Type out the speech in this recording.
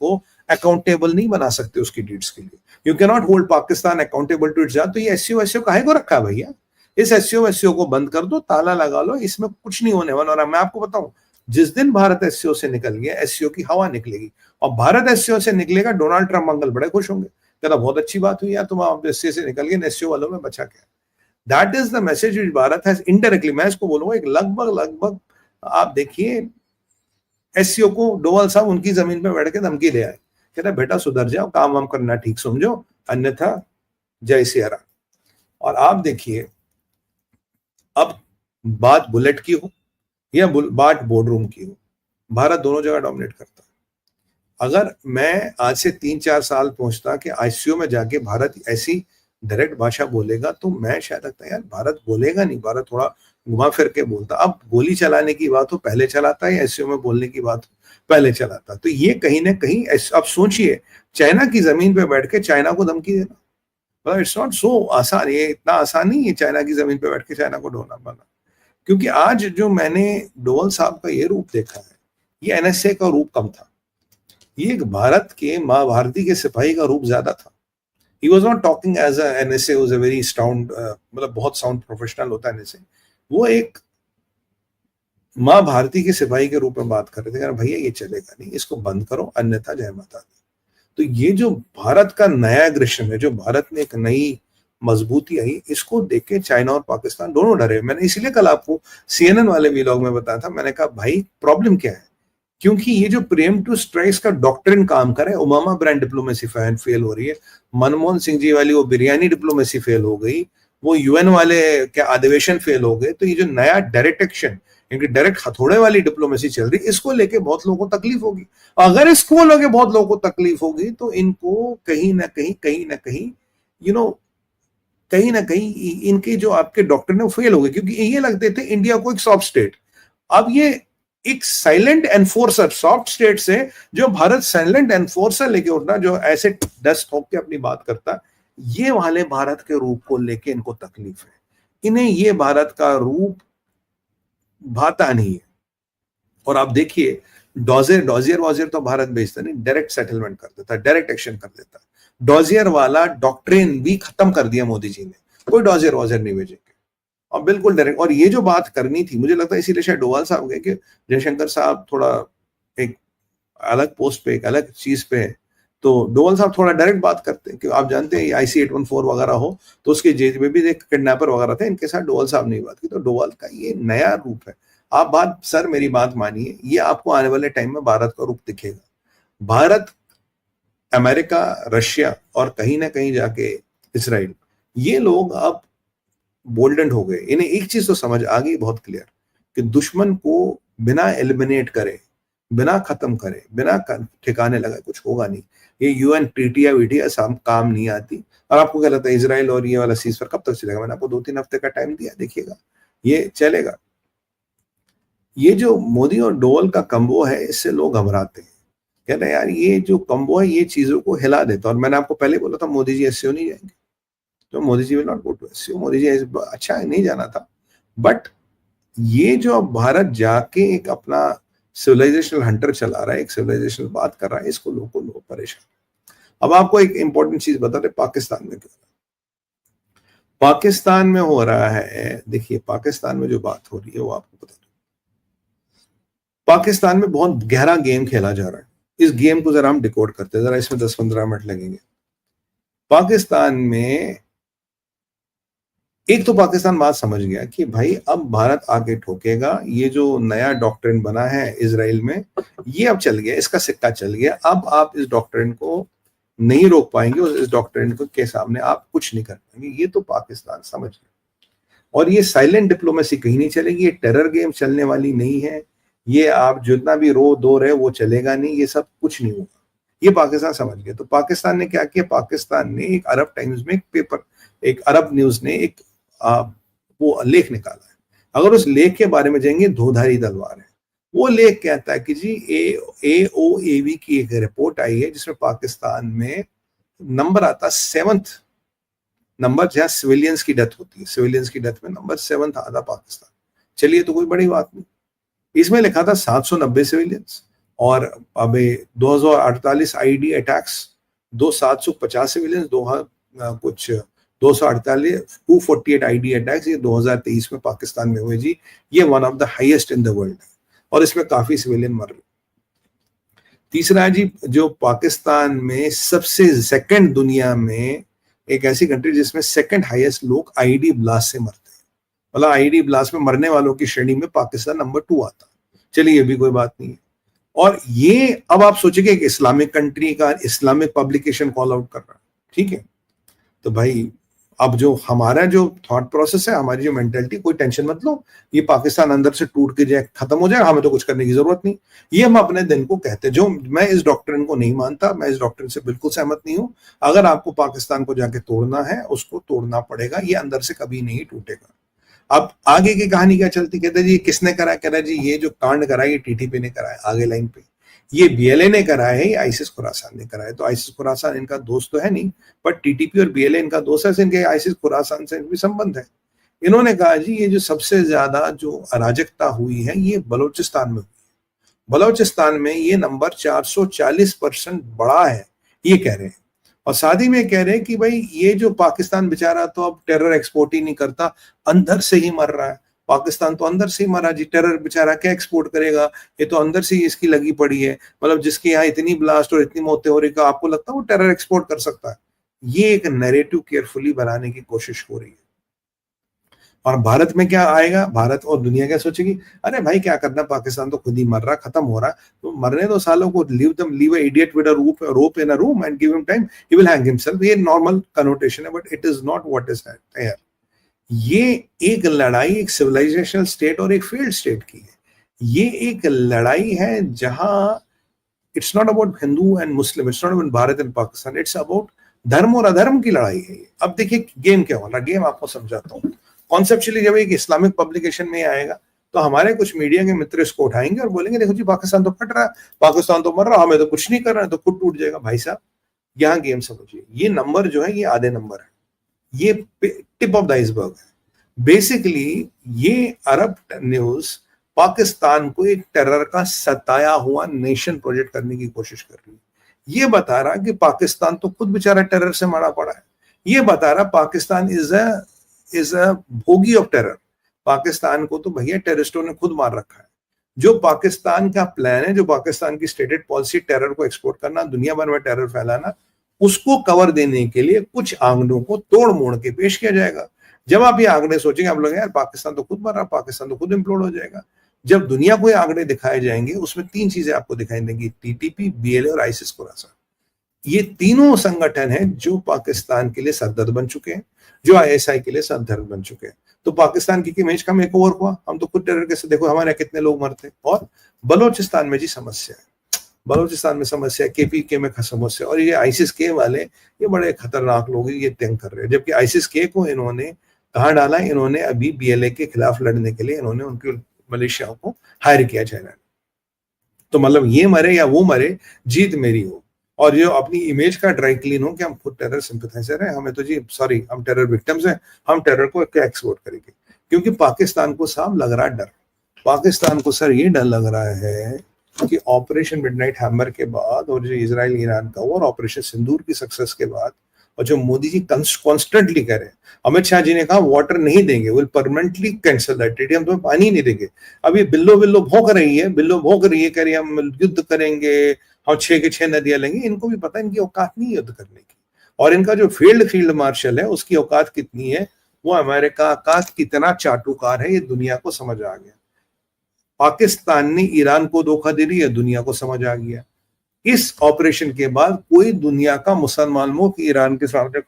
को अकाउंटेबल नहीं बना सकते उसकी डीड्स के लिए। You can not hold Pakistan accountable to its. तो ये एससीओ एससीओ काहे को रखा है भैया? इस एससीओ एससीओ को बंद कर दो, ताला लगा लो, इसमें कुछ नहीं होने वाला। और मैं आपको बताऊं, जिस दिन भारत एससीओ से निकल गया, एससीओ की हवा निकलेगी, और भारत एससीओ से निकलेगा, डोनाल्ड ट्रंप अंकल बड़े खुश होंगे, कहता बहुत अच्छी बात हुई यार, तुम आप एससीओ से निकल गए, एससीओ वालों में बचा क्या। That is the message which Bharat has indirectly, मैं इसको बोलूंगा एक लगभग आप देखिए एससीओ को डोवाल साहब उनकी जमीन पे बैठ के धमकी दे आए, कहता बेटा सुधर जाओ, काम वाम करना ठीक समझो, अन्यथा जय सिया राम। और आप देखिए अब बात बुलेट की हो या बात बोर्डरूम की हो, भारत दोनों जगह डोमिनेट करता है। अगर मैं आज से 3-4 साल पहुंचता कि आईसीयू में जाके भारत ऐसी डायरेक्ट भाषा बोलेगा, तो मैं शायद लगता है यार भारत बोलेगा नहीं, भारत थोड़ा घुमा फिर के बोलता। अब गोली चलाने की बात हो पहले चलाता है, आईसीयू में बोलने की बात हो पहले चलाता। तो ये कहीं ना कहीं, अब सोचिए चाइना की जमीन पे बैठ के चाइना को धमकी देना, मतलब इट्स नॉट सो आसान, ये इतना आसान नहीं है चाइना की जमीन पे बैठ के चाइना को ढोना बना। क्योंकि आज जो मैंने डोवाल साहब का ये रूप देखा है, ये एनएसए का रूप कम था, ये एक भारत के माँ भारती के सिपाही का रूप ज्यादा था। He was not talking as a NSA, was a very sound, मतलब बहुत साउंड प्रोफेशनल होता है NSA। वो एक माँ भारती के सिपाही के रूप में बात कर रहे थे, भैया ये चलेगा नहीं, इसको बंद करो, अन्यथा जय माता दी। तो ये जो भारत का नया एग्रेशन है, जो भारत में एक नई मजबूती आई, इसको देख के चाइना और पाकिस्तान दोनों डरे। मैंने इसलिए कल आपको CNN वाले व्लॉग में बताया था, मैंने कहा भाई प्रॉब्लम क्या है, क्योंकि ये जो प्रीएम्प्टिव स्ट्राइक्स का डॉक्ट्रिन काम करे, ओबामा ब्रांड डिप्लोमेसी फेल हो रही है, मनमोहन सिंह जी वाली वो बिरयानी डिप्लोमेसी फेल हो गई, वो यूएन वाले क्या अधिवेशन फेल हो गए। तो ये जो नया डायरेक्ट एक्शन, इनकी डायरेक्ट हथौड़े वाली डिप्लोमेसी चल रही, इसको लेके बहुत लोगों को तकलीफ होगी। अगर इसको लेके बहुत लोगों को तकलीफ होगी तो इनको कहीं ना कहीं कहीं ना कहीं इनके जो आपके डॉक्टर ने फेल हो गए, क्योंकि ये लगते थे इंडिया को एक सॉफ्ट स्टेट। अब ये एक साइलेंट एनफोर्सर, सॉफ्ट स्टेट से जो भारत साइलेंट एनफोर्सर लेके उठना, जो ऐसे डस्ट ठोक के अपनी बात करता, ये वाले भारत के रूप को लेके इनको तकलीफ है। इन्हें ये भारत का रूप भाता नहीं है। और आप देखिए डॉजियर तो भारत भेजता नहीं, डायरेक्ट सेटलमेंट कर देता, डायरेक्ट एक्शन कर देता। डॉजियर वाला डॉक्ट्रिन भी खत्म कर दिया मोदी जी ने, कोई डॉजियर नहीं भेजेंगे, और बिल्कुल डायरेक्ट। और ये जो बात करनी थी, मुझे लगता है इसीलिए शायद डोवाल साहब गए कि जयशंकर साहब थोड़ा एक अलग पोस्ट पे, एक अलग चीज पे है, तो डोवाल साहब थोड़ा डायरेक्ट बात करते हैं। कि आप जानते हैं IC 814 वगैरह हो तो उसके जेल में भी एक किडनैपर वगैरह थे, इनके साथ डोवाल साहब ने बात की। तो डोवाल का ये नया रूप है। आप बात, सर मेरी बात मानिए, ये आपको आने वाले टाइम में भारत का रूप दिखेगा। भारत, अमेरिका, रशिया और कहीं ना कहीं जाके इसराइल, ये लोग अब बोल्डन हो गए। इन्हें एक चीज तो समझ आ गई बहुत क्लियर, कि दुश्मन को बिना एलिमिनेट करे, बिना खत्म करे, बिना ठिकाने लगाए कुछ होगा नहीं। ये UN ट्रीटिया वीटिया सब काम नहीं आती। और आपको क्या लगता है इजराइल और ये वाला सीजफायर कब तक चलेगा? मैंने आपको 2-3 हफ्ते का टाइम दिया, देखिएगा ये चलेगा। ये जो मोदी और डोवाल का कंबो है, इससे लोग घबराते हैं, कहते हैं यार ये जो कंबो है ये चीजों को हिला देता। और मैंने आपको पहले बोला था मोदी जी एससीओ नहीं जाएंगे, तो Modi ji will not go to SCO. Modi ji अच्छा नहीं जाना था, बट ये जो अब भारत जाके एक अपना सिविलाइजेशनल हंटर चला रहा है, एक सिविलाइजेशनल बात कर रहा है, इसको लोग परेशान। अब आपको एक इंपॉर्टेंट चीज बता रहे, पाकिस्तान में क्या पाकिस्तान में हो रहा है। देखिए पाकिस्तान में जो बात हो रही है वो आपको बता दूं, पाकिस्तान में बहुत गहरा गेम खेला जा रहा है। इस गेम को जरा हम डिकोड करते हैं, जरा इसमें 10-15 मिनट लगेंगे। पाकिस्तान में एक तो पाकिस्तान बात समझ गया कि भाई अब भारत आके ठोकेगा, ये जो नया डॉक्ट्रिन बना है इजराइल में, ये अब चल गया, इसका सिक्का चल गया। अब आप इस डॉक्ट्रिन को नहीं रोक पाएंगे, और इस डॉक्ट्रिन के सामने आप कुछ नहीं कर पाएंगे। ये तो पाकिस्तान समझ गया। और ये साइलेंट डिप्लोमेसी कहीं नहीं चलेगी, ये टेरर गेम चलने वाली नहीं है, ये आप जितना भी रो दो रहे वो चलेगा नहीं, ये सब कुछ नहीं होगा, ये पाकिस्तान समझ गया। तो पाकिस्तान ने क्या किया, पाकिस्तान ने एक अरब टाइम्स में एक पेपर, एक अरब न्यूज ने एक वो लेख निकाला है। अगर उस लेख के बारे में जाएंगे, धोधारी तलवार है। वो लेख कहता है कि जी AOAV की एक रिपोर्ट आई है जिसमें पाकिस्तान में नंबर आता 7th नंबर, जहां सिविलियंस की डेथ होती है, सिविलियंस की डेथ में नंबर 7th आता पाकिस्तान। चलिए तो कोई बड़ी बात नहीं। इसमें लिखा था 790 सिविलियंस और अबे 2048 आईडी अटैक्स, 750 सिविलियंस, कुछ 248 248 आईडी अटैक्स ये 2023 में पाकिस्तान में हुए जी। ये one of the highest in the world है और इसमें काफी सिविलियन मर रहे। तीसरा है जी, जो पाकिस्तान में सबसे सेकंड दुनिया में एक ऐसी कंट्री जिसमें सेकंड हाईएस्ट लोग आईडी ब्लास्ट से मरते हैं, मतलब आईडी ब्लास्ट में मरने वालों की श्रेणी में पाकिस्तान नंबर 2 आता। चलिए ये भी कोई बात नहीं है। और ये अब आप सोचेंगे कि इस्लामिक कंट्री का इस्लामिक पब्लिकेशन कॉल आउट कर रहा है, ठीक है, तो भाई अब जो हमारा जो थॉट प्रोसेस है, हमारी जो मेंटेलिटी, कोई टेंशन मत लो, ये पाकिस्तान अंदर से टूट के जाए, खत्म हो जाए, हमें तो कुछ करने की जरूरत नहीं। ये हम अपने दिन को कहते हैं। जो मैं इस डॉक्ट्रिन को नहीं मानता, मैं इस डॉक्ट्रिन से बिल्कुल सहमत नहीं हूं। अगर आपको पाकिस्तान को जाके तोड़ना है, उसको तोड़ना पड़ेगा, ये अंदर से कभी नहीं टूटेगा। अब आगे की कहानी क्या चलती, कहते जी किसने करा, कह रहा जी ये जो कांड करा ये टीटीपी ने करा है, आगे लाइन पे ये बीएलए ने करा है, ये आईसिस खुरासान ने करा है। तो आईसिस खुरासान इनका दोस्त तो है नहीं, पर टीटीपी और बीएलए इनका दोस्त है, इनके आईसिस खुरासान से भी संबंध है। इन्होंने कहा जी ये जो सबसे ज्यादा जो अराजकता हुई है ये बलोचिस्तान में हुई है। बलोचिस्तान में ये नंबर 440% बढ़ा है, ये कह रहे हैं। और साथ ही में कह रहे हैं कि भाई ये जो पाकिस्तान बेचारा तो अब टेरर एक्सपोर्ट ही नहीं करता, अंदर से ही मर रहा है। पाकिस्तान तो अंदर से ही मरा जी, टेरर बेचारा क्या एक्सपोर्ट करेगा, ये तो अंदर से ही इसकी लगी पड़ी है। मतलब जिसके यहाँ इतनी ब्लास्ट और इतनी मौतें हो रही है, आपको लगता है वो टेरर एक्सपोर्ट कर सकता है? ये एक नैरेटिव केयरफुली बनाने की कोशिश हो रही है। और भारत में क्या आएगा, भारत और दुनिया क्या सोचेगी, अरे भाई क्या करना, पाकिस्तान तो खुद ही मर रहा, खत्म हो रहा, तो मरने दो सालों को, leave a idiot with a rope in a room and give him time, he will hang himself. ये नॉर्मल कनोटेशन है, but it is not what is here. ये एक लड़ाई एक सिविलाइजेशनल स्टेट और एक फेल्ड स्टेट की है। ये एक लड़ाई है जहां it's not about Hindu and Muslim, it's not about Bharat and Pakistan, it's about धर्म और अधर्म की लड़ाई है। अब देखिए गेम क्या होना, गेम आपको समझाता हूँ। कॉन्सेप्चुअली जब एक इस्लामिक पब्लिकेशन में आएगा तो हमारे कुछ मीडिया के मित्र इसको उठाएंगे और बोलेंगे देखो जी पाकिस्तान तो फट रहा है, पाकिस्तान तो मर रहा, हमें तो कुछ नहीं कर रहा है, तो खुद टूट जाएगा। भाई साहब यहाँ गेम समझिए, ये नंबर जो है ये आधे नंबर है, ये टिप ऑफ द आइसबर्ग है। बेसिकली ये अरब न्यूज पाकिस्तान को एक टेरर का सताया हुआ नेशन प्रोजेक्ट करने की कोशिश कर रही है। ये बता रहा कि पाकिस्तान तो खुद बेचारा टेरर से मारा पड़ा है। ये बता रहा पाकिस्तान इज अ भोगी ऑफ टेरर। पाकिस्तान को तो भैया टेररिस्टों ने खुद मार रखा है। जो पाकिस्तान का प्लान है, जो पाकिस्तान की स्टेटेड पॉलिसी, टेरर को एक्सपोर्ट करना, दुनिया भर में टेरर फैलाना, उसको कवर देने के लिए कुछ आंकड़ों को तोड़ मोड़ के पेश किया जाएगा। जब आप ये आंकड़े सोचेंगे, आप लोग यार पाकिस्तान तो खुद मर रहा, पाकिस्तान तो खुद इम्प्लोड हो जाएगा। जब दुनिया को ये आंकड़े दिखाए जाएंगे, उसमें 3 चीजें आपको दिखाई देंगी, टीटीपी, बीएलए और आईसिस खुरासान। ये तीनों संगठन हैं जो पाकिस्तान के लिए सरदर्द बन चुके हैं, जो आईएसआई के लिए सरदर्द बन चुके हैं। तो पाकिस्तान की इमेज का मेकओवर हुआ, हम तो खुद टेरर के, देखो हमारे कितने लोग मरते। और बलोचिस्तान में जी समस्या है, बलोचिस्तान में समस्या, केपीके में समस्या, और ये आईसिस के वाले ये बड़े खतरनाक लोग ये तंग कर रहे हैं। जबकि आईसिस के को इन्होंने कहाँ डाला, इन्होंने अभी बीएलए के खिलाफ लड़ने के लिए इन्होंने उनके मलेशिया को हायर किया चाइना। तो मतलब ये मरे या वो मरे, जीत मेरी हो। और जो अपनी इमेज का ड्राई क्लीन हो कि हम खुद टेरर सिंपथाइजर हैं, हमें तो जी सॉरी हम टेरर विक्टिम्स हैं, हम टेरर को क्या एक्सपोर्ट करेंगे। क्योंकि पाकिस्तान को साहब लग रहा है डर, पाकिस्तान को सर ये डर लग रहा है कि ऑपरेशन मिडनाइट हैमर के बाद और जो इजराइल ईरान का और ऑपरेशन सिंदूर की सक्सेस के बाद, और जो मोदी जी कॉन्स्टेंटली कह रहे हैं, अमित शाह जी ने कहा वाटर नहीं देंगे, will permanently cancel that treaty, हम तुम्हें पानी नहीं देंगे। अभी बिल्लो बिल्लो भौंक रही है, बिल्लो भौंक रही है, कह रही है हम युद्ध करेंगे, हम 6 की 6 नदियां लेंगे। इनको भी पता है इनकी औकात नहीं युद्ध करने की, और इनका जो फील्ड मार्शल है उसकी औकात कितनी है, वो अमेरिका का कितना चाटुकार है, ये दुनिया को समझ आ गया। पाकिस्तान ने ईरान को धोखा दे दी है, दुनिया को समझ आ गया। इस ऑपरेशन के बाद कोई दुनिया का मुसलमान मुल्क ईरान के सामने